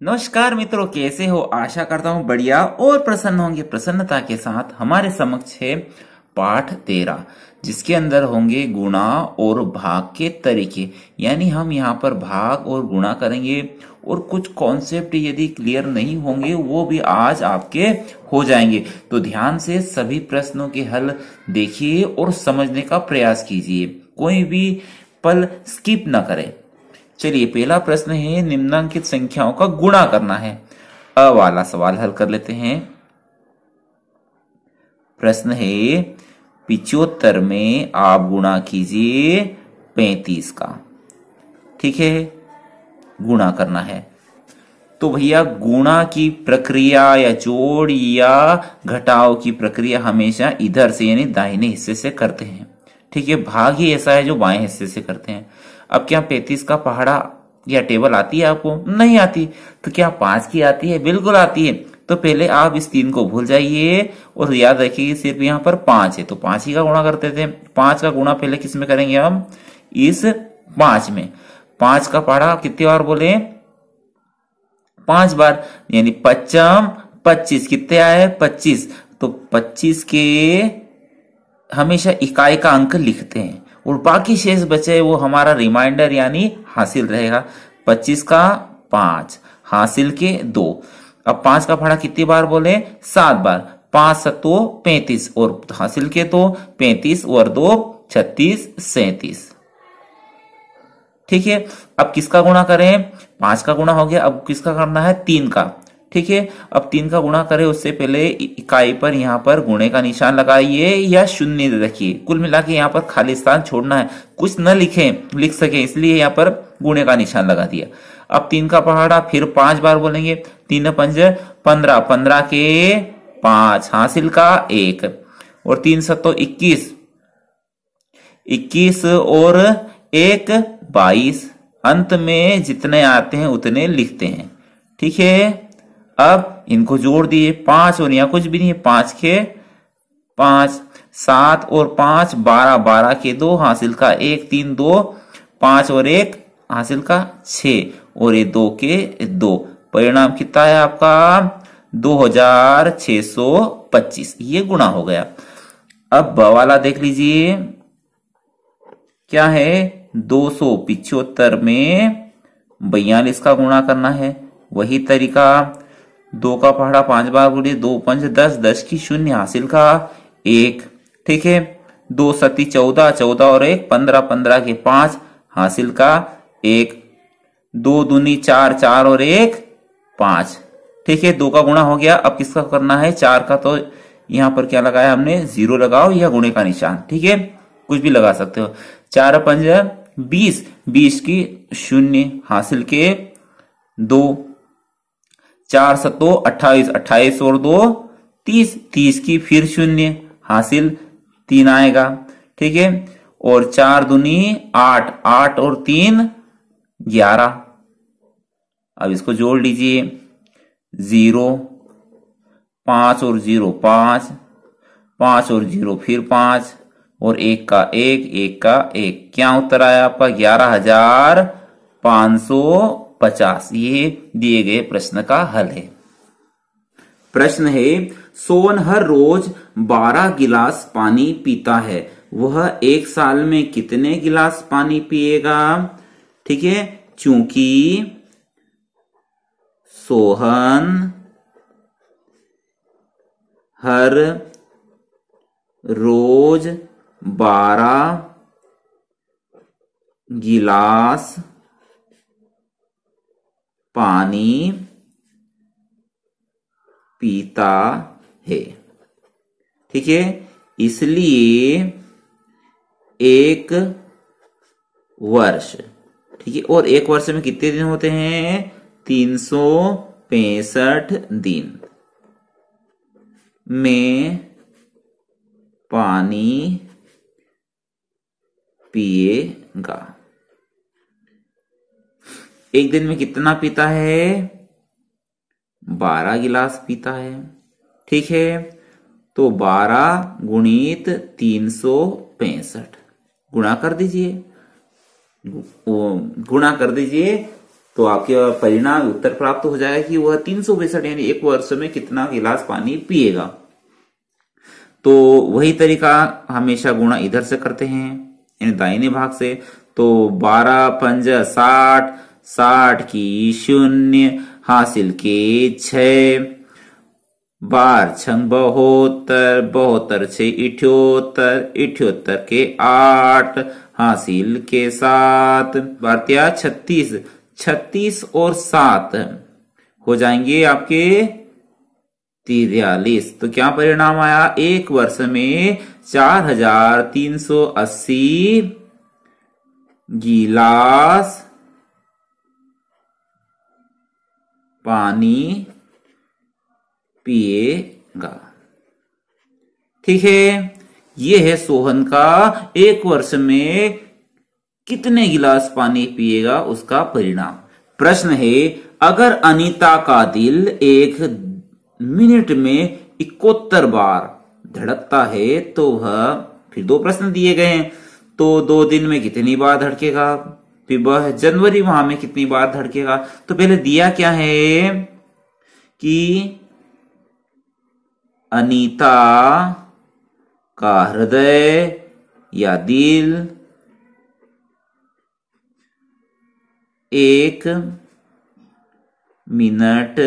नमस्कार मित्रों, कैसे हो? आशा करता हूँ बढ़िया और प्रसन्न होंगे। प्रसन्नता के साथ हमारे समक्ष है पाठ 13, जिसके अंदर होंगे गुणा और भाग के तरीके। यानी हम यहाँ पर भाग और गुणा करेंगे और कुछ कॉन्सेप्ट यदि क्लियर नहीं होंगे वो भी आज आपके हो जाएंगे। तो ध्यान से सभी प्रश्नों के हल देखिए और समझने का प्रयास कीजिए, कोई भी पल स्किप न करें। चलिए, पहला प्रश्न है निम्नलिखित संख्याओं का गुणा करना है। अ वाला सवाल हल कर लेते हैं। प्रश्न है 75 में आप गुणा कीजिए 35 का। ठीक है, गुणा करना है। तो भैया गुणा की प्रक्रिया या जोड़ या घटाव की प्रक्रिया हमेशा इधर से यानी दाहिने हिस्से से करते हैं। ठीक है, भाग ही ऐसा है जो बाएं हिस्से से करते हैं। अब क्या 35 का पहाड़ा या टेबल आती है आपको? नहीं आती। तो क्या 5 की आती है? बिल्कुल आती है। तो पहले आप इस 3 को भूल जाइए और याद रखिए सिर्फ यहाँ पर 5 है, तो 5 ही का गुणा करते थे। 5 का गुणा पहले किस में करेंगे हम? इस 5 में। 5 का पहाड़ा कितनी बार बोले? 5 बार, यानी 5 25 कितने आए? 25। तो 25 के हमेशा इकाई का अंक लिखते हैं और बाकी शेष बचे वो हमारा रिमाइंडर यानी हासिल रहेगा। 25 का 5, हासिल के 2। अब 5 का पहाड़ा कितनी बार बोले? 7 बार। 5 सतो 35 और हासिल के तो 35 और 2 36 37। ठीक है, अब किसका गुणा करें? 5 का गुणा हो गया, अब किसका करना है? 3 का। ठीक है, अब 3 का गुणा करें उससे पहले इकाई पर यहाँ पर गुणे का निशान लगाइए या शून्य रखिए। कुल मिला के यहाँ पर खाली स्थान छोड़ना है, कुछ न लिख सके, इसलिए यहाँ पर गुणे का निशान लगा दिया। अब 3 का पहाड़ा फिर 5 बार बोलेंगे। 3 5 15, 15 के 5, हासिल का 1 और 3 सतो 21, 21 और 1 22। अंत में जितने आते हैं उतने लिखते हैं। ठीक है, अब इनको जोड़ दिए। 5 और यहाँ कुछ भी नहीं है, 5 के 5, 7 और 5 12, 12 के 2, हासिल का 1, 3 2, 5 और 1 हासिल का 6 और ये 2 के 2। परिणाम कितना है आपका? 2625। ये गुणा हो गया। अब ब वाला देख लीजिए, क्या है? 275 में 42 का गुणा करना है। वही तरीका, 2 का पहाड़ा 5 बार गुणे, 2 5 10, 10 की 0, हासिल का 1। ठीक है, 2 सती 14, 14 और 1 15, 15 के 5, हासिल का 1। 2 दूनी 4, 4 और 1 5। ठीक है, 2 का गुणा हो गया। अब किसका करना है? 4 का। तो यहां पर क्या लगाया हमने? 0 लगाओ या गुणे का निशान। ठीक है, कुछ भी लगा सकते हो। 4 5 20, 20 की 0, हासिल के 2। 4 सतो 28, 28 और 2 30, 30 की फिर 0, हासिल 3 आएगा। ठीक है, और 4 दूनी 8, 8 और 3 11। अब इसको जोड़ लीजिए। 0, 5 और 0 5, 5 और 0 फिर 5 और 1 का 1, 1 का 1। क्या उत्तर आया आपका? 11,550। ये दिए गए प्रश्न का हल है। प्रश्न है सोहन हर रोज 12 गिलास पानी पीता है, वह एक साल में कितने गिलास पानी पिएगा? ठीक है, चूंकि सोहन हर रोज 12 गिलास पानी पीता है। ठीक है, इसलिए एक वर्ष, ठीक है, और एक वर्ष में कितने दिन होते हैं? 365 दिन में पानी पिएगा। एक दिन में कितना पीता है? 12 गिलास पीता है। ठीक है, तो 12 गुणित 365 गुणा कर दीजिए, तो आपके परिणाम उत्तर प्राप्त हो जाएगा कि वह 362 यानी एक वर्ष में कितना गिलास पानी पिएगा। तो वही तरीका हमेशा गुणा इधर से करते हैं, यानी दाहिने भाग से। तो 12 पंज 60, 60 की 0 हासिल के 6, 12 छंग 72, 72 6 78, 78 के 8 हासिल के 7, 12 36, 36 और 7 हो जाएंगे आपके 43। तो क्या परिणाम आया? एक वर्ष में 4380 गिलास पानी पिएगा। ठीक है, ये है सोहन का एक वर्ष में कितने गिलास पानी पिएगा उसका परिणाम। प्रश्न है, अगर अनीता का दिल एक मिनट में 71 बार धड़कता है तो वह, फिर दो प्रश्न दिए गए हैं, तो 2 दिन में कितनी बार धड़केगा, फिर वह जनवरी माह में कितनी बार धड़केगा। तो पहले दिया क्या है कि अनीता का हृदय या दिल 1 मिनट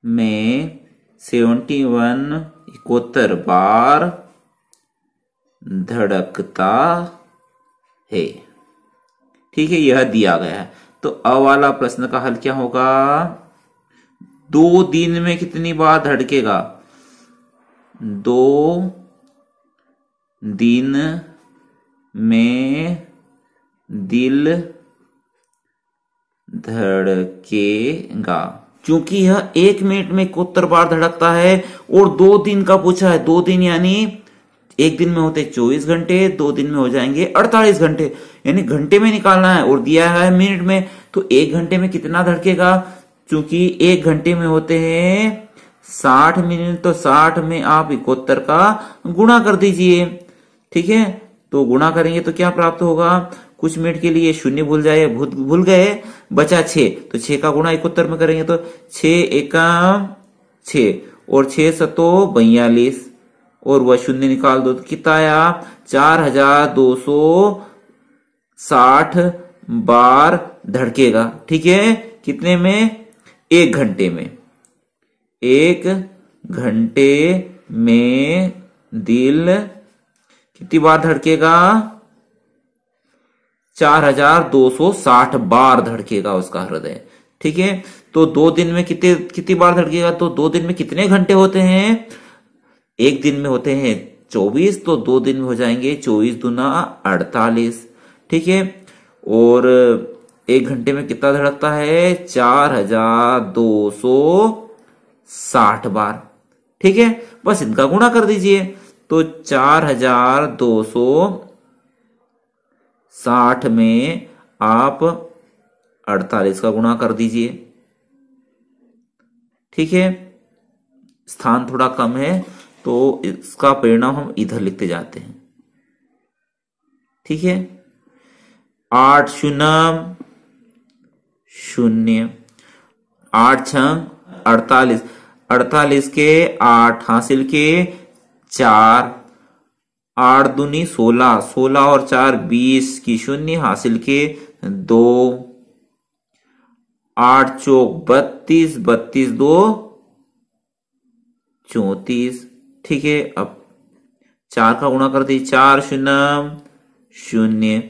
में 71 बार धड़कता है। ठीक है, यह दिया गया है। तो अब वाला प्रश्न का हल क्या होगा? 2 दिन में कितनी बार धड़केगा? 2 दिन में दिल धड़केगा। क्योंकि यह 1 मिनट में 71 बार धड़कता है और 2 दिन का पूछा है। 2 दिन यानी एक दिन में होते 24 घंटे, 2 दिन में हो जाएंगे 48 घंटे, यानी घंटे में निकालना है और दिया है मिनट में। तो 1 घंटे में कितना धड़केगा? क्योंकि 1 घंटे में होते हैं 60 मिनट, तो 60 में आप 71 का गुणा कर दीजिए। ठीक है, तो गुणा करेंगे तो क्या प्राप्त होगा? कुछ मिनट के लिए शून्य भूल गए, बचा 6, तो 6 का गुणा 71 में करेंगे तो 6 एका 6 और 6 सतो 42 और वह शून्य निकाल दो तो कितना आया? 4260 बार धड़केगा। ठीक है, कितने में? 1 घंटे में। 1 घंटे में दिल कितनी बार धड़केगा? 4260 बार धड़केगा उसका हृदय। ठीक है, तो 2 दिन में कितनी बार धड़केगा? तो 2 दिन में कितने घंटे होते हैं? 1 दिन में होते हैं 24, तो 2 दिन में हो जाएंगे 24 दूना 48। ठीक है, और 1 घंटे में कितना धड़कता है? 4260 बार। ठीक है, बस इनका गुणा कर दीजिए तो 4260 में आप 48 का गुणा कर दीजिए। ठीक है, स्थान थोड़ा कम है तो इसका परिणाम हम इधर लिखते जाते हैं। ठीक है, 8 0 0, 8 6 48, 48 के 8 हासिल के 4, 8 दूनी 16, 16 और 4 20 की 0 हासिल के 2, 8 चौक 32, 32 2 34। ठीक है, अब 4 का गुणा कर दी, 4 0 0,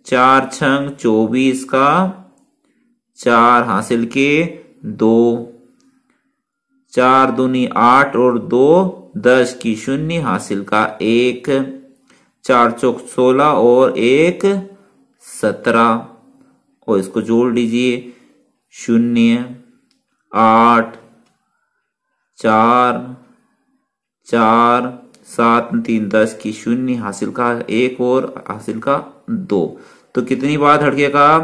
4 6 24 का 4 हासिल के 2, 4 दूनी 8 और 2 10 की 0 हासिल का 1, 4 चौक 16 और 1 17 और इसको जोड़ लीजिए 0 8 4 4 7 3 10 की 0 हासिल का 1 और हासिल का 2। तो कितनी बार धड़केगा?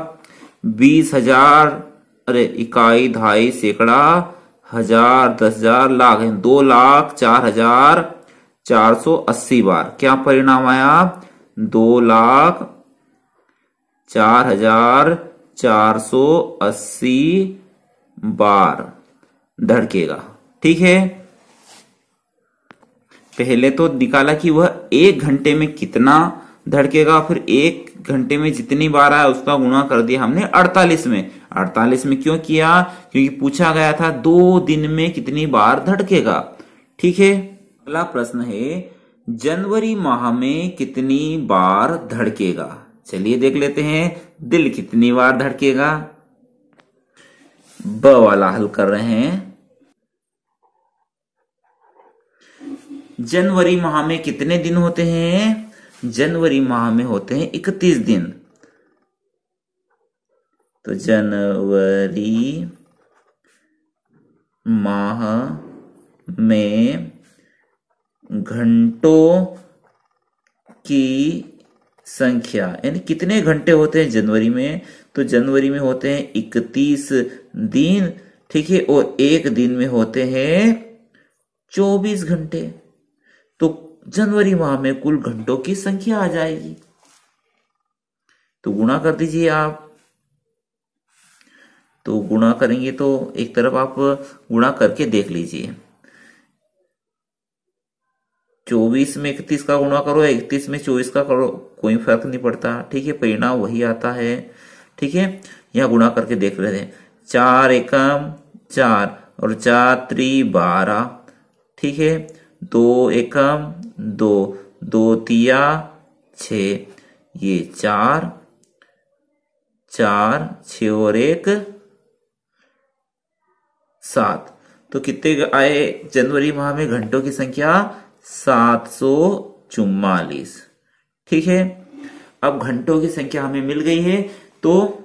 20,000, अरे इकाई, दहाई, सैकड़ा, हजार, 10,000, लाख है 2,04,480 बार। क्या परिणाम आया? 2,04,480 480 बार धड़केगा। ठीक है, पहले तो निकाला कि वह 1 घंटे में कितना धड़केगा, फिर 1 घंटे में जितनी बार आया उसका गुणा कर दिया हमने 48 में। 48 में क्यों किया? क्योंकि पूछा गया था 2 दिन में कितनी बार धड़केगा। ठीक है, अगला प्रश्न है जनवरी माह में कितनी बार धड़केगा। चलिए देख लेते हैं, दिल कितनी बार धड़केगा। ब वाला हल कर रहे हैं। जनवरी माह में कितने दिन होते हैं? जनवरी माह में होते हैं 31 दिन। तो जनवरी माह में घंटों की संख्या यानी कितने घंटे होते हैं जनवरी में? तो जनवरी में होते हैं 31 दिन। ठीक है, और 1 दिन में होते हैं 24 घंटे। तो जनवरी माह में कुल घंटों की संख्या आ जाएगी। तो गुणा कर दीजिए आप। तो गुणा करेंगे तो एक तरफ आप गुणा करके देख लीजिए। 24 में 31 का गुणा करो, 31 में 24 का करो, कोई फर्क नहीं पड़ता। ठीक है, परिणाम वही आता है। ठीक है, यहां गुणा करके देख रहे हैं। 4 एकम 4 और 4 त्रि 12। ठीक है, 2 एकम 2, 2 तिया 6, ये 4 4 6 और 1 7। तो कितने आए जनवरी माह में घंटों की संख्या? 744। ठीक है, अब घंटों की संख्या हमें मिल गई है, तो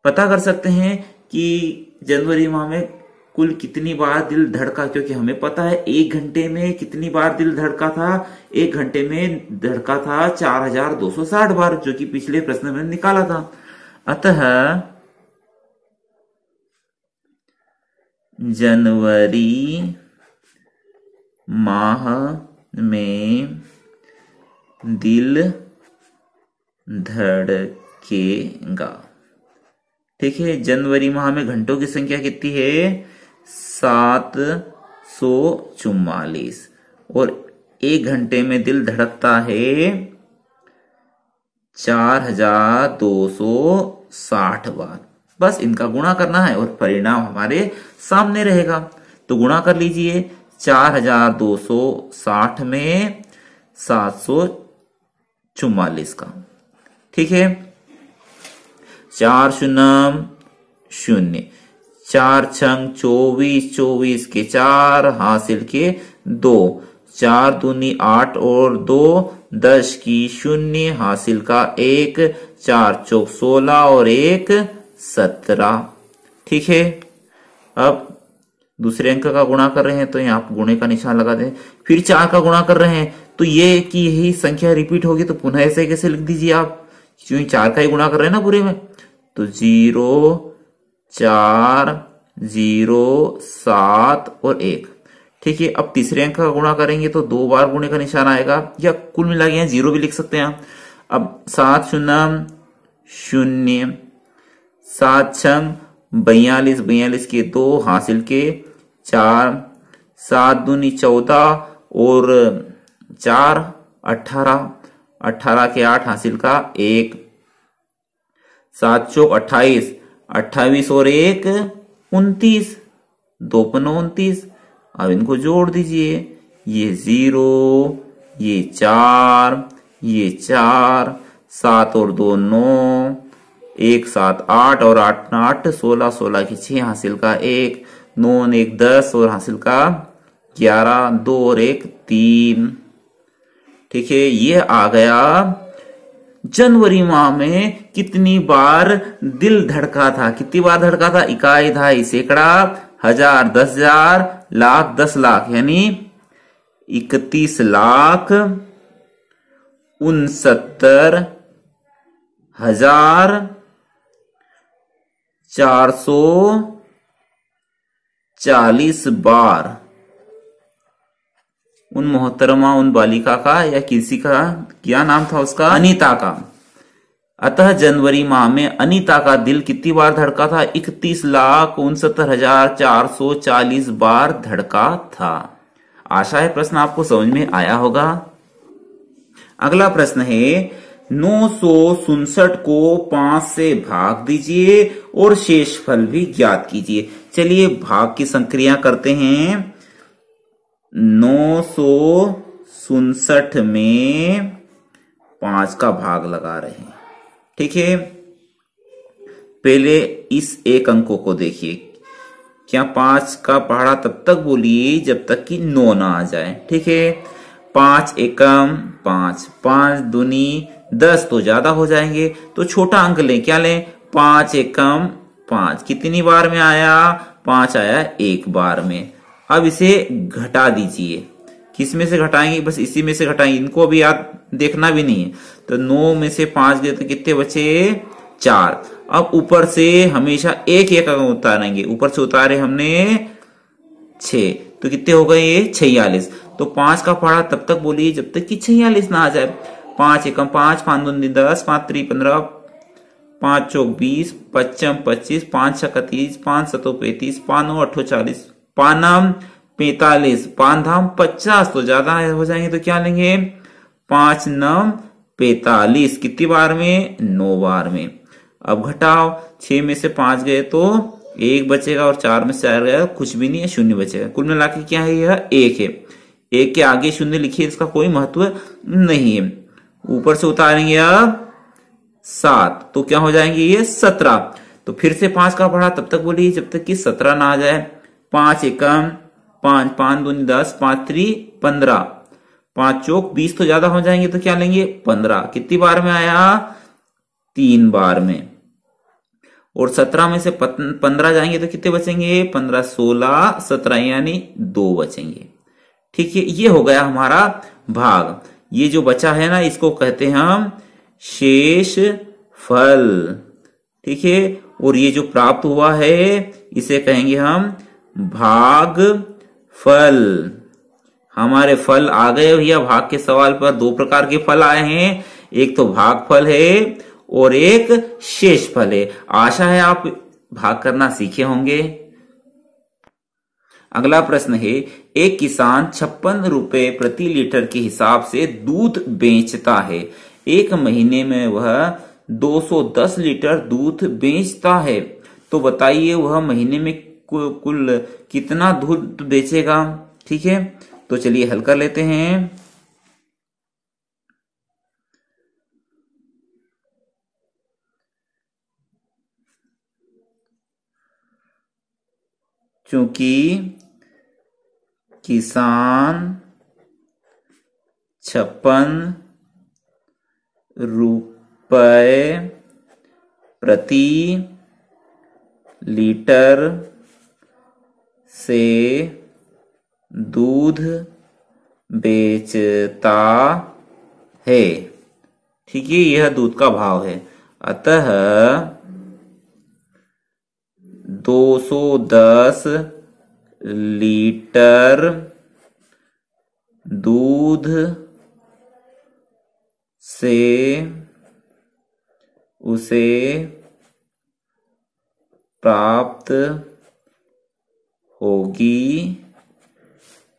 पता कर सकते हैं कि जनवरी माह में कुल कितनी बार दिल धड़का। क्योंकि हमें पता है 1 घंटे में कितनी बार दिल धड़का था। 1 घंटे में धड़का था 4260 बार, जो कि पिछले प्रश्न में निकाला था। अतः जनवरी माह में दिल धड़केगा। ठीक है, जनवरी माह में घंटों की संख्या कितनी है? 744। और 1 घंटे में दिल धड़कता है 4260 बार। बस इनका गुणा करना है और परिणाम हमारे सामने रहेगा। तो गुणा कर लीजिए 4260 में 744 का। ठीक है, 4 शून्य 0, 4 छंग 24, 24 के 4 हासिल के 2, 4 दूनी 8 और 2 10 की 0 हासिल का 1, 4 चौक 16 और 1 17। ठीक है, अब दूसरे अंक का गुणा कर रहे हैं तो यहाँ आप गुणे का निशान लगा दें। फिर 4 का गुणा कर रहे हैं तो ये कि यही संख्या रिपीट होगी, तो पुनः ऐसे कैसे लिख दीजिए आप, क्योंकि 4 का ही गुणा कर रहे हैं ना पूरे में। तो 0 4 0 7 और 1। ठीक है, अब तीसरे अंक का गुणा करेंगे तो 2 बार गुणे का निशान आएगा, या कुल मिला के 0 भी लिख सकते हैं। अब 7 शून्य 0, 7 छंग 42, 42 के 2 हासिल के 4, 7 दूनी 14 और 4 18, 18 के 8 हासिल का 1, 7 चौक 28, 28 और 1 29, 2 पन्नों 29। अब इनको जोड़ दीजिए, ये 0, ये 4, ये 4, 7 और 2 9, 1 7 8 और 8 8 16, 16 की 6 हासिल का 1, 9 1 10 और हासिल का 11, 2 और 1 3। ठीक है, ये आ गया जनवरी माह में कितनी बार दिल धड़का था। कितनी बार धड़का था? इकाई, दहाई, सैकड़ा, हजार, 10,000, लाख, 10 लाख, यानी 31,69,440 बार उन मोहतरमा, उन बालिका का या किसी का, क्या नाम था उसका, अनीता का, अतः जनवरी माह में अनीता का दिल कितनी बार धड़का था? 31,69,440 बार धड़का था। आशा है प्रश्न आपको समझ में आया होगा। अगला प्रश्न है 967 को 5 से भाग दीजिए और शेषफल भी ज्ञात कीजिए। चलिए भाग की संक्रिया करते हैं। 967 में 5 का भाग लगा रहे हैं। ठीक है, पहले इस एक अंकों को देखिए। क्या 5 का पहाड़ा तब तक बोलिए जब तक कि 9 ना आ जाए। ठीक है, 5 एकम 5, 5 दूनी 10 तो ज्यादा हो जाएंगे, तो छोटा अंक लें। क्या लें? 5 एकम 5। कितनी बार में आया? 5 आया एक बार में। अब इसे घटा दीजिए। किस में से घटाएंगे? बस इसी में से घटाएंगे, इनको अभी याद देखना भी नहीं है। तो 9 में से 5 गए तो कितने बचे? 4। अब ऊपर से हमेशा एक एक अंक उतारेंगे। ऊपर से उतारे हमने 6, तो कितने हो गए ये? 46। तो 5 का पहाड़ा तब तक बोलिए जब तक कि 46 ना आ जाए। 5 एकम 5, 5 दूनी 10, 5 3 15, 5 चौक 20, 5 25, 5 छक्का 30, 5 सतो 35, 5 9 8 40, 5 नाम 45, 5 धाम 50 तो ज्यादा हो जाएंगे, तो क्या लेंगे? 5 नम 45। कितनी बार में? 9 बार में। अब घटाओ, 6 में से 5 गए तो 1 बचेगा और 4 में से 4 गया कुछ भी नहीं है, 0 बचेगा। कुल मिला के क्या है? यह 1 है। 1 के आगे 0 लिखिए, इसका कोई महत्व नहीं है। ऊपर से उतारेंगे अब 7, तो क्या हो जाएंगे ये? 17। तो फिर से 5 का पढ़ा तब तक बोलिए जब तक कि 17 ना आ जाए। 5 एकम 5, 5 दूनी 10, 5 3 15, 5 चौक 20 तो ज्यादा हो जाएंगे, तो क्या लेंगे? 15। कितनी बार में आया? 3 बार में। और 17 में से 15 जाएंगे तो कितने बचेंगे? 15 16 17 यानी 2 बचेंगे। ठीक है, ये हो गया हमारा भाग। ये जो बचा है ना, इसको कहते हैं हम शेष फल। ठीक है, और ये जो प्राप्त हुआ है इसे कहेंगे हम भाग फल। हमारे फल आ गए भैया। भाग के सवाल पर 2 प्रकार के फल आए हैं, एक तो भाग फल है और एक शेष फल है। आशा है आप भाग करना सीखे होंगे। अगला प्रश्न है, एक किसान 56 रुपए प्रति लीटर के हिसाब से दूध बेचता है। एक महीने में वह 210 लीटर दूध बेचता है, तो बताइए वह महीने में कुल कितना दूध बेचेगा। ठीक है, तो चलिए हल कर लेते हैं। चूंकि किसान 56 रुपए प्रति लीटर से दूध बेचता है। ठीक है, यह दूध का भाव है। अतः 210 लीटर दूध से उसे प्राप्त होगी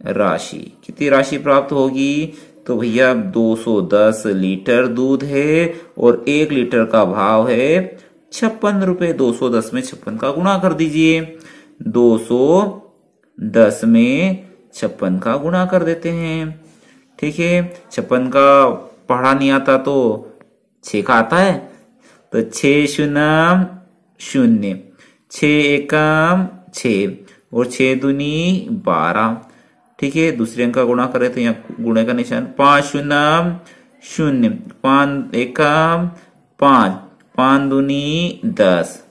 राशि। कितनी राशि प्राप्त होगी? तो भैया 210 लीटर दूध है और 1 लीटर का भाव है 56 रुपए। 210 में 56 का गुणा कर दीजिए। 210 में 56 का गुणा कर देते हैं। ठीक है, 56 का पढ़ा नहीं आता तो 6 का आता है, तो 6 शून्य 0, 6 एकम 6 और 6 दूनी 12। ठीक है, दूसरे अंक का गुणा करें तो यहाँ गुणे का निशान। 5 शून्य 0, 5 एकम 5, 5 दूनी 10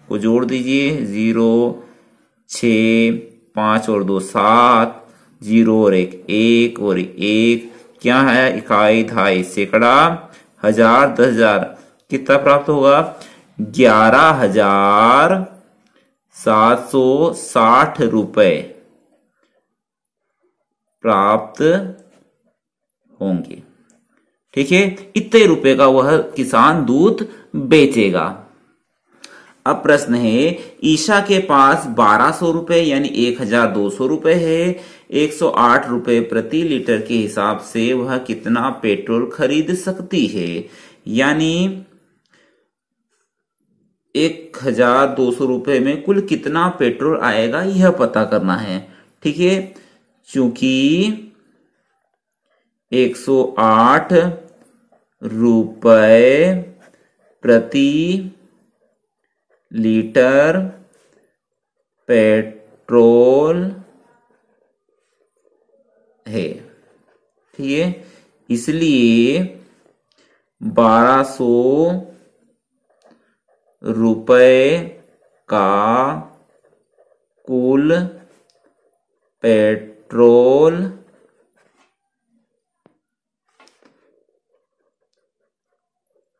को जोड़ दीजिए। 0 6 5 और 2 7, 0 और 1 1 और 1 क्या है? इकाई, दहाई, सैकड़ा, हजार, 10,000। कितना प्राप्त होगा? 11,760 रुपए प्राप्त होंगे। ठीक है, इतने रुपए का वह किसान दूध बेचेगा। अब प्रश्न है, ईशा के पास 1200 रुपए यानी 1200 रुपए है। 108 रुपए प्रति लीटर के हिसाब से वह कितना पेट्रोल खरीद सकती है। यानी 1200 रुपए में कुल कितना पेट्रोल आएगा यह पता करना है। ठीक है, चूंकि 108 रुपए प्रति लीटर पेट्रोल है, ठीक है, इसलिए 1200 रुपए का कुल पेट्रोल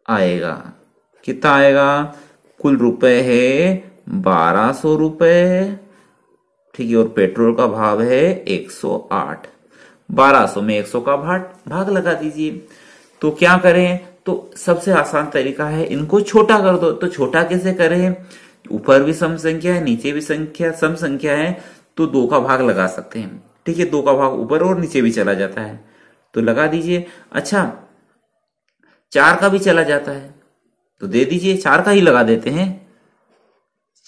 आएगा। कितना आएगा? कुल रुपए है 1200 रुपए, ठीक है, और पेट्रोल का भाव है 108। 1200 में 100 का भाग लगा दीजिए। तो क्या करें? तो सबसे आसान तरीका है इनको छोटा कर दो। तो छोटा कैसे करें? ऊपर भी सम संख्या है, नीचे भी सम संख्या है, तो 2 का भाग लगा सकते हैं। ठीक है, 2 का भाग ऊपर और नीचे भी चला जाता है, तो लगा दीजिए। अच्छा, 4 का भी चला जाता है तो दे दीजिए, 4 का ही लगा देते हैं।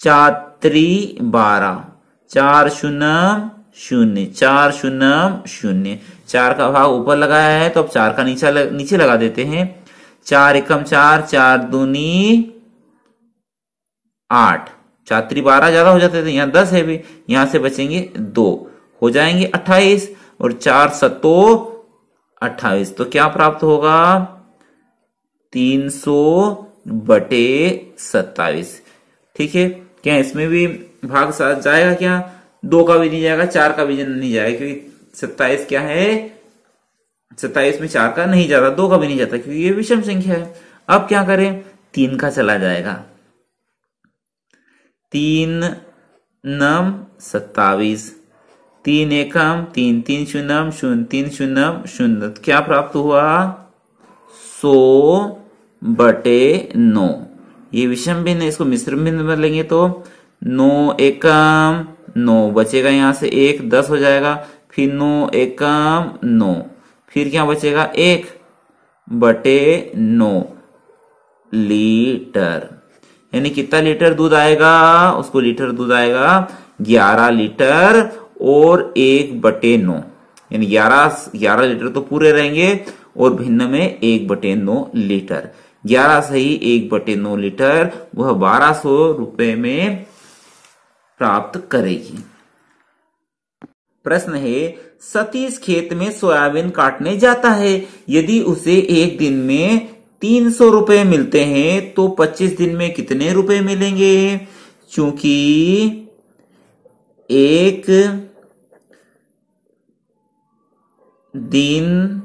4 3 12, 4 0 0, 4 0 0, 4 का भाग ऊपर लगाया है तो अब 4 का नीचे लगा देते हैं। 4 एकम 4, 4 दूनी 8, 4 3 12 ज्यादा हो जाते थे, यहाँ 10 है भी, यहां से बचेंगे 2, हो जाएंगे 28, और 4 सत्तो 28। तो क्या प्राप्त होगा? 300/27। ठीक है, क्या इसमें भी भाग साथ जाएगा? क्या 2 का भी नहीं जाएगा, 4 का भी नहीं जाएगा, क्योंकि 27 क्या है? 27 में 4 का नहीं जाता, 2 का भी नहीं जाता, क्योंकि ये विषम संख्या है। अब क्या करें? 3 का चला जाएगा। 3 9 27, 3 एकम 3 3 0 0 3 0 0, क्या प्राप्त हुआ? 100/9। ये विषम भिन्न है, इसको मिश्र भिन्न में लेंगे तो 9 एकम 9 बचेगा, यहां से 1 10 हो जाएगा, फिर 9 एकम 9, फिर क्या बचेगा? 1/9 लीटर। यानी कितना लीटर दूध आएगा? उसको लीटर दूध आएगा 11 लीटर और 1/9, यानी 11 लीटर तो पूरे रहेंगे और भिन्न में 1/9 लीटर। 11 से ही 1/9 लीटर वह 1200 रुपए में प्राप्त करेगी। प्रश्न है, सतीश खेत में सोयाबीन काटने जाता है। यदि उसे एक दिन में 300 रुपए मिलते हैं तो 25 दिन में कितने रुपए मिलेंगे? चूंकि एक दिन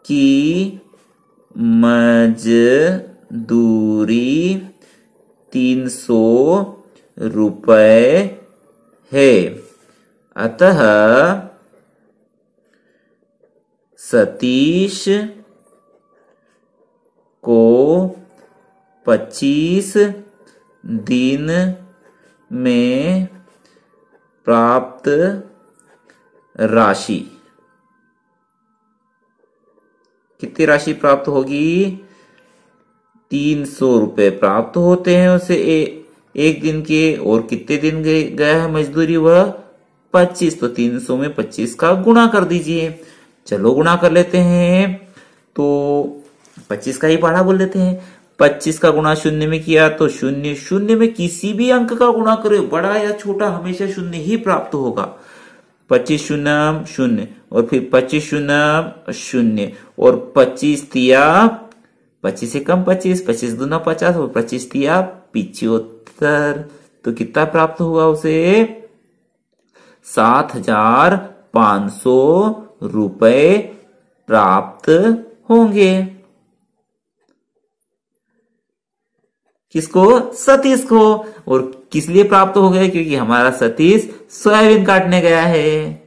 की मजदूरी 300 रुपए है, अतः सतीश को 25 दिन में प्राप्त राशि, कितनी राशि प्राप्त होगी? 300 रुपए प्राप्त होते हैं उसे एक दिन के, और कितने दिन गया है मजदूरी? वह 25। तो 300 में 25 का गुणा कर दीजिए। चलो गुणा कर लेते हैं, तो 25 का ही पढ़ा बोल देते हैं। 25 का गुणा 0 में किया तो 0, 0 में किसी भी अंक का गुणा करो, बड़ा या छोटा, हमेशा 0 ही प्राप्त होगा। 25 0 0, और फिर 25 0 0, और 25 तिया 25 से कम 25, 25 दूना 50, और 25 तिया 75। तो कितना प्राप्त हुआ उसे? 7500 रुपए प्राप्त होंगे। किसको? सतीश को। और किस लिए प्राप्त हो गए? क्योंकि हमारा सतीश सोयाबीन काटने गया है।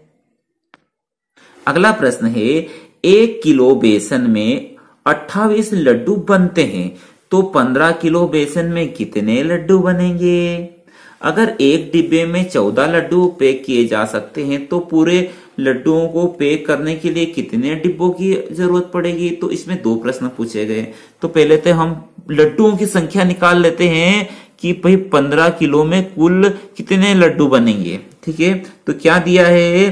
अगला प्रश्न है, 1 किलो बेसन में 28 लड्डू बनते हैं तो 15 किलो बेसन में कितने लड्डू बनेंगे? अगर एक डिब्बे में 14 लड्डू पैक किए जा सकते हैं तो पूरे लड्डुओं को पैक करने के लिए कितने डिब्बों की जरूरत पड़ेगी? तो इसमें 2 प्रश्न पूछे गए। तो पहले तो हम लड्डुओं की संख्या निकाल लेते हैं कि भाई 15 किलो में कुल कितने लड्डू बनेंगे। ठीक है, तो क्या दिया है?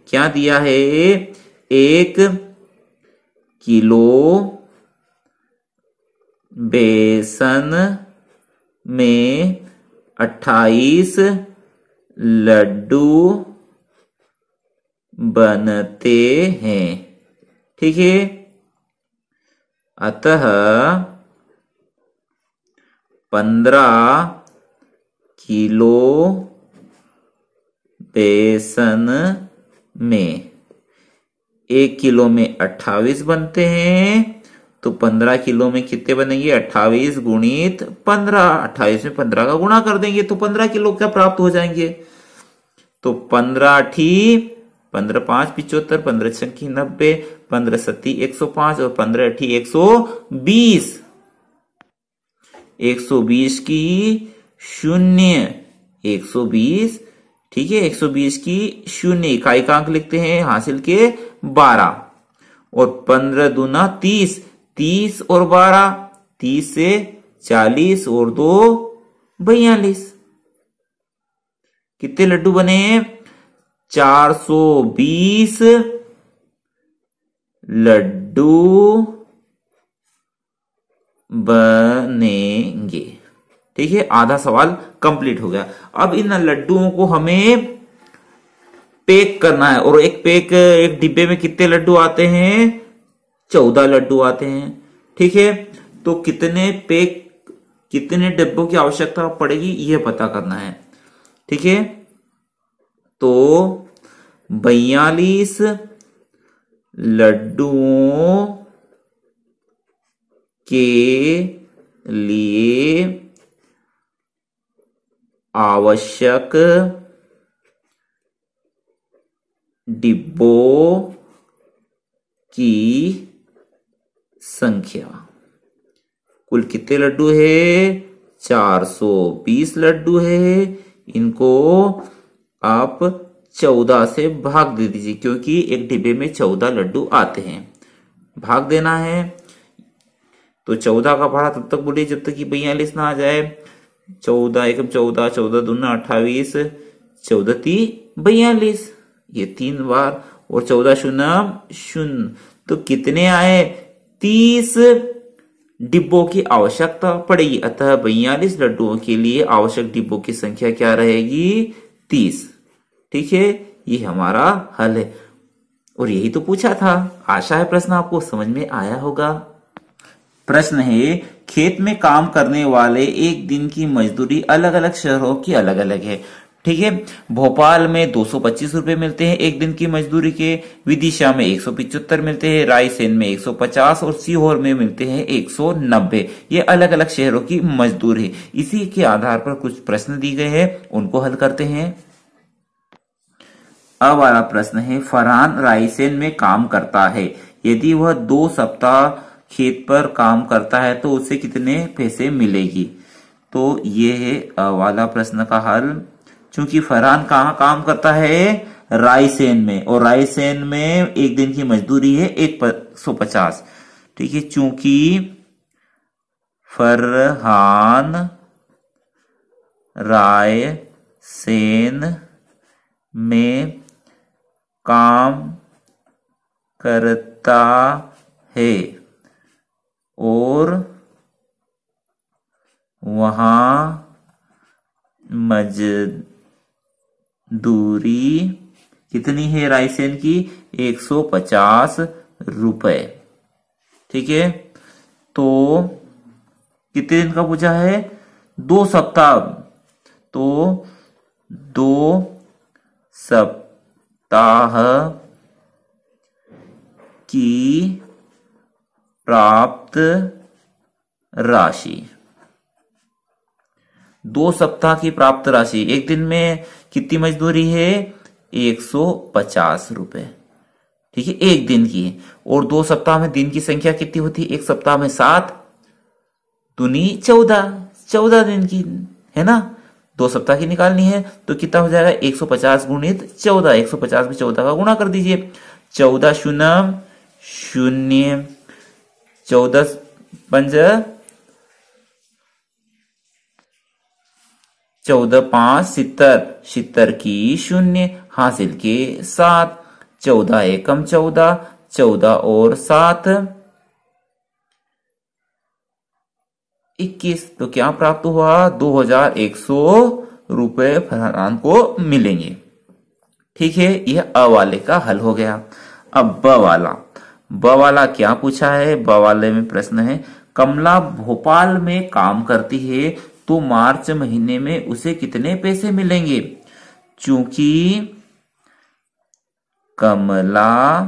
क्या दिया है? 1 किलो बेसन में 28 लड्डू बनते हैं। ठीक है, अतः 15 किलो बेसन में 1 किलो में 28 बनते हैं तो 15 किलो में कितने बनेंगे? 28 गुणित 15, 28 में 15 का गुणा कर देंगे तो 15 किलो क्या प्राप्त हो जाएंगे। तो 15 5 75, 15 छक्की 90, 15 सत्ती 105 और 15 अठी 120। 120 की 0, 120। ठीक है, 120 की 0 इकाई का अंक लिखते हैं, हासिल के 12 और 15 दूना 30, 30 और 12, 30 से 40 और 2 42। कितने लड्डू बने? 420 लड्डू बनेंगे। ठीक है, आधा सवाल कंप्लीट हो गया। अब इन लड्डुओं को हमें पैक करना है और एक डिब्बे में कितने लड्डू आते हैं? 14 लड्डू आते हैं। ठीक है, तो कितने डिब्बों की आवश्यकता पड़ेगी यह पता करना है। ठीक है, तो 42 लड्डुओं के लिए आवश्यक डिब्बों की संख्या कुल कितने लड्डू है? 420 लड्डू है। इनको आप 14 से भाग दे दीजिए क्योंकि एक डिब्बे में 14 लड्डू आते हैं। भाग देना है तो 14 का पढ़ा तब तक बोलिए जब तक कि 42 ना आ जाए। 14 एकम 14, 14 दूना 28, 14 ती 42, ये 3 बार और 14 शून्य 0। तो कितने आए? 30 डिब्बों की आवश्यकता पड़ेगी। अतः 42 लड्डुओं के लिए आवश्यक डिब्बों की संख्या क्या रहेगी? 30। ठीक है, ये हमारा हल है और यही तो पूछा था। आशा है प्रश्न आपको समझ में आया होगा। प्रश्न है, खेत में काम करने वाले एक दिन की मजदूरी अलग अलग शहरों की अलग अलग है। ठीक है, भोपाल में 225 रुपए मिलते हैं एक दिन की मजदूरी के, विदिशा में 175 मिलते हैं, रायसेन में 150 और सीहोर में मिलते हैं 190। ये अलग अलग शहरों की मजदूरी है। इसी के आधार पर कुछ प्रश्न दिए गए हैं, उनको हल करते हैं। अब वाला प्रश्न है, फरहान रायसेन में काम करता है। यदि वह 2 सप्ताह खेत पर काम करता है तो उसे कितने पैसे मिलेगी? तो ये है वाला प्रश्न का हल। चूंकि फरहान कहाँ काम करता है? रायसेन में, और रायसेन में एक दिन की मजदूरी है 150। ठीक है, चूंकि फरहान रायसेन में काम करता है और वहां मजदूरी कितनी है रायसेन की? 150 रुपए। ठीक है, तो कितने दिन का पूछा है? 2 सप्ताह। तो 2 सप्ताह की प्राप्त राशि। 2 सप्ताह की प्राप्त राशि, एक दिन में कितनी मजदूरी है? 150 रुपए। ठीक है, एक दिन की है। और 2 सप्ताह में दिन की संख्या कितनी होती है? एक सप्ताह में 7 दूनी 14, 14 दिन की, है ना। 2 सप्ताह की निकालनी है तो कितना हो जाएगा? 150 गुणित 14, 150 में 14 का गुणा कर दीजिए। 14 शून्य शून्य, 14 पंज 14 5 70, 70 की शून्य, हासिल के 7, 14 एकम 14, 14 और 7 21। तो क्या प्राप्त हुआ? 2100 रुपए फरहान को मिलेंगे। ठीक है, यह अ वाले का हल हो गया। अब ब वाला, ब वाला क्या पूछा है? ब वाले में प्रश्न है, कमला भोपाल में काम करती है तो मार्च महीने में उसे कितने पैसे मिलेंगे? चूंकि कमला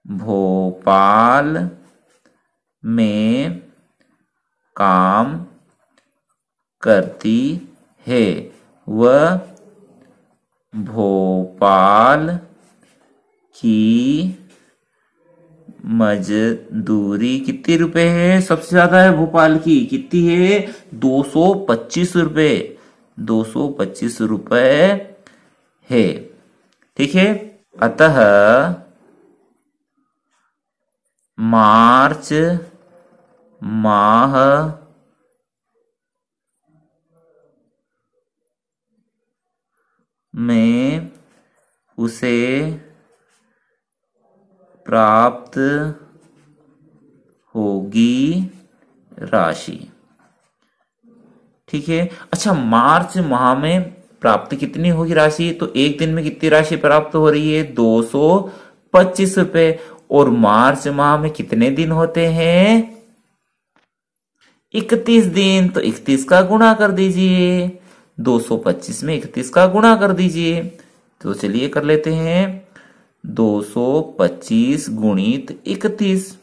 भोपाल में काम करती है, वह भोपाल की मजदूरी कितनी रुपए है? सबसे ज्यादा है भोपाल की, कितनी है? 225 रुपए, 225 रुपए है। ठीक है, अतः मार्च माह में उसे प्राप्त होगी राशि। ठीक है, अच्छा, मार्च माह में प्राप्त कितनी होगी राशि? तो एक दिन में कितनी राशि प्राप्त हो रही है? 225 रुपए। और मार्च माह में कितने दिन होते हैं? 31 दिन। तो 31 का गुणा कर दीजिए, 225 में 31 का गुणा कर दीजिए। तो चलिए कर लेते हैं, 225 गुणित 31।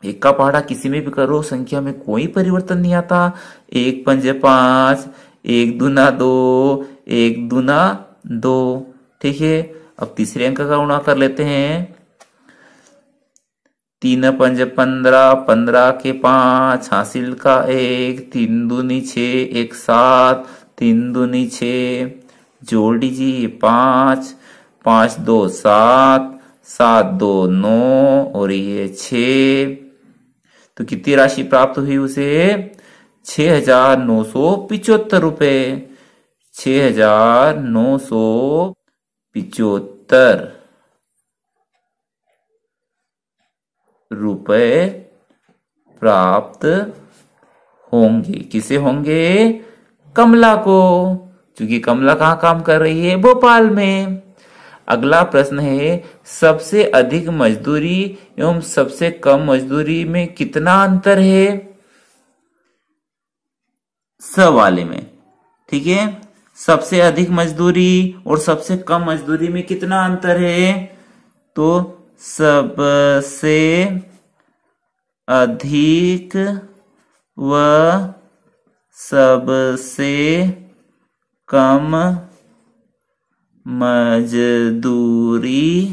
एक का पहाड़ा किसी में भी करो, संख्या में कोई परिवर्तन नहीं आता। 1 पंजे 5, 1 दूना 2, 1 दूना 2। ठीक है, अब तीसरे अंक का गुणा कर लेते हैं। 3 पंजे 15, 15 के 5, हासिल का 1, 3 दूनी 6, 1 7, 3 दूनी 6, जोड़ दीजिए 5, 5 2 7, 7 2 9 और ये 6। तो कितनी राशि प्राप्त हुई उसे? 6,975 रुपए, 6,975 रुपए प्राप्त होंगे। किसे होंगे? कमला को, क्योंकि कमला कहाँ काम कर रही है? भोपाल में। अगला प्रश्न है, सबसे अधिक मजदूरी एवं सबसे कम मजदूरी में कितना अंतर है? स वाले में। ठीक है, सबसे अधिक मजदूरी और सबसे कम मजदूरी में कितना अंतर है? तो सबसे अधिक व सबसे कम मजदूरी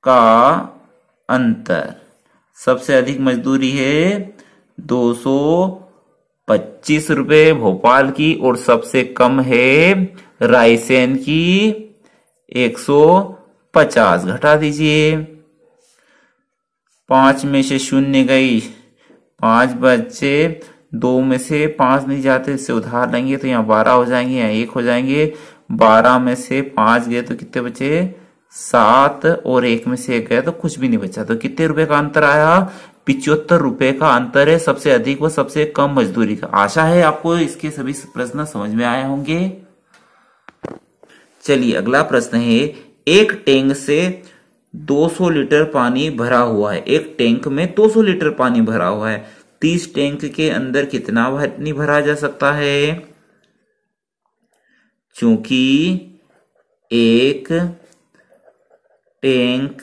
का अंतर। सबसे अधिक मजदूरी है 225 रुपए भोपाल की, और सबसे कम है रायसेन की 150। घटा दीजिए, 5 में से 0 गई, 5 बचे, 2 में से 5 नहीं जाते, इससे उधार लेंगे तो यहाँ 12 हो जाएंगे, यहाँ 1 हो जाएंगे। 12 में से 5 गए तो कितने बचे? 7, और 1 में से 1 गया तो कुछ भी नहीं बचा। तो कितने रुपए का अंतर आया? 75 रुपए का अंतर है सबसे अधिक व सबसे कम मजदूरी का। आशा है आपको इसके सभी प्रश्न समझ में आए होंगे। चलिए अगला प्रश्न है, एक टैंक से 200 लीटर पानी भरा हुआ है। एक टैंक में 200 लीटर पानी भरा हुआ है, 30 टैंक के अंदर कितना पानी भरा जा सकता है? चूंकि एक टैंक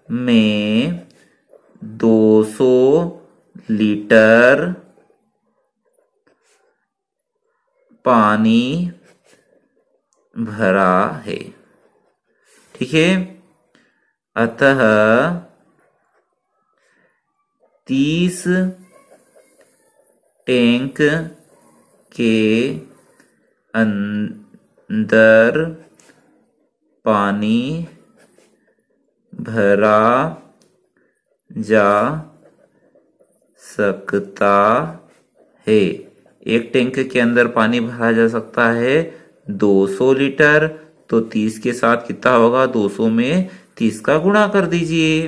में 200 लीटर पानी भरा है। ठीक है। अतः 30 टैंक के अंदर पानी भरा जा सकता है। एक टैंक के अंदर पानी भरा जा सकता है 200 लीटर, तो 30 के साथ कितना होगा, 200 में 30 का गुणा कर दीजिए।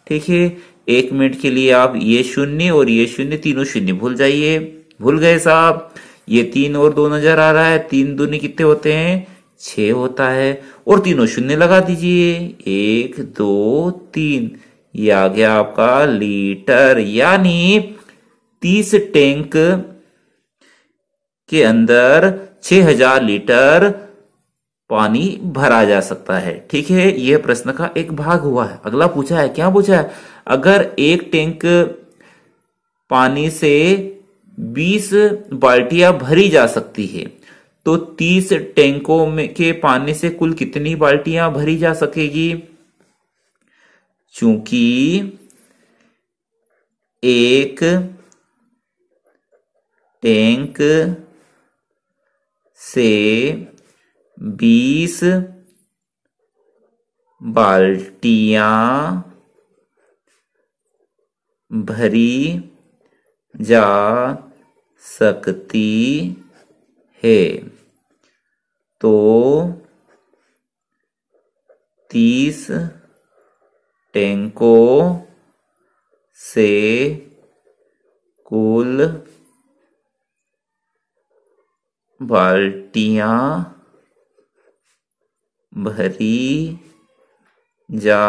ठीक है, 1 मिनट के लिए आप ये शून्य और ये शून्य, तीनों शून्य भूल जाइए। भूल गए साहब, ये 3 और 2 नजर आ रहा है, 3 दूनी कितने होते हैं, 6 होता है, और तीनों शून्य लगा दीजिए, 1 2 3, ये आ गया आपका लीटर। यानी 30 टैंक के अंदर 6000 लीटर पानी भरा जा सकता है। ठीक है, यह प्रश्न का एक भाग हुआ है। अगला पूछा है, क्या पूछा है, अगर एक टैंक पानी से 20 बाल्टियां भरी जा सकती है, तो 30 टैंकों में के पानी से कुल कितनी बाल्टियां भरी जा सकेगी। चूंकि एक टैंक से 20 बाल्टियां भरी जा सकती है, तो 30 टैंकों से कुल बाल्टियां भरी जा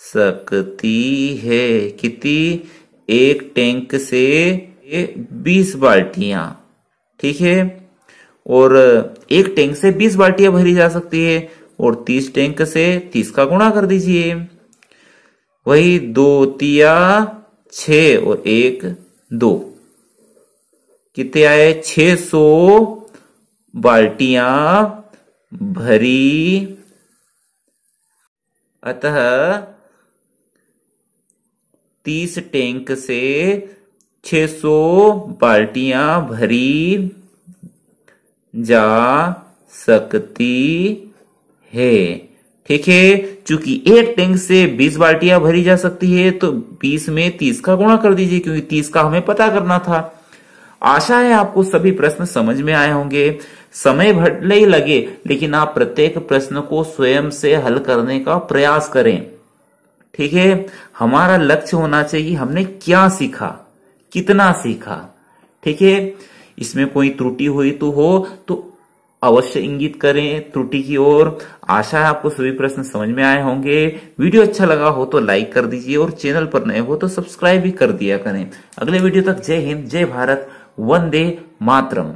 सकती है। कितनी, एक टैंक से 20 बाल्टियां। ठीक है, और एक टैंक से 20 बाल्टियां भरी जा सकती है, और 30 टैंक से 30 का गुणा कर दीजिए, वही 2 तिया 6 और 1 2, कितने आए, 600 बाल्टियां भरी। अतः 30 टैंक से 600 बाल्टियां भरी जा सकती है। ठीक है, चूंकि एक टैंक से 20 बाल्टियां भरी जा सकती है, तो 20 में 30 का गुणा कर दीजिए, क्योंकि 30 का हमें पता करना था। आशा है आपको सभी प्रश्न समझ में आए होंगे। समय भले ही लगे, लेकिन आप प्रत्येक प्रश्न को स्वयं से हल करने का प्रयास करें। ठीक है, हमारा लक्ष्य होना चाहिए हमने क्या सीखा, कितना सीखा। ठीक है, इसमें कोई त्रुटि हुई तो अवश्य इंगित करें त्रुटि की ओर। आशा है आपको सभी प्रश्न समझ में आए होंगे। वीडियो अच्छा लगा हो तो लाइक कर दीजिए, और चैनल पर नए हो तो सब्सक्राइब भी कर दिया करें। अगले वीडियो तक जय हिंद, जय भारत, वंदे मातरम।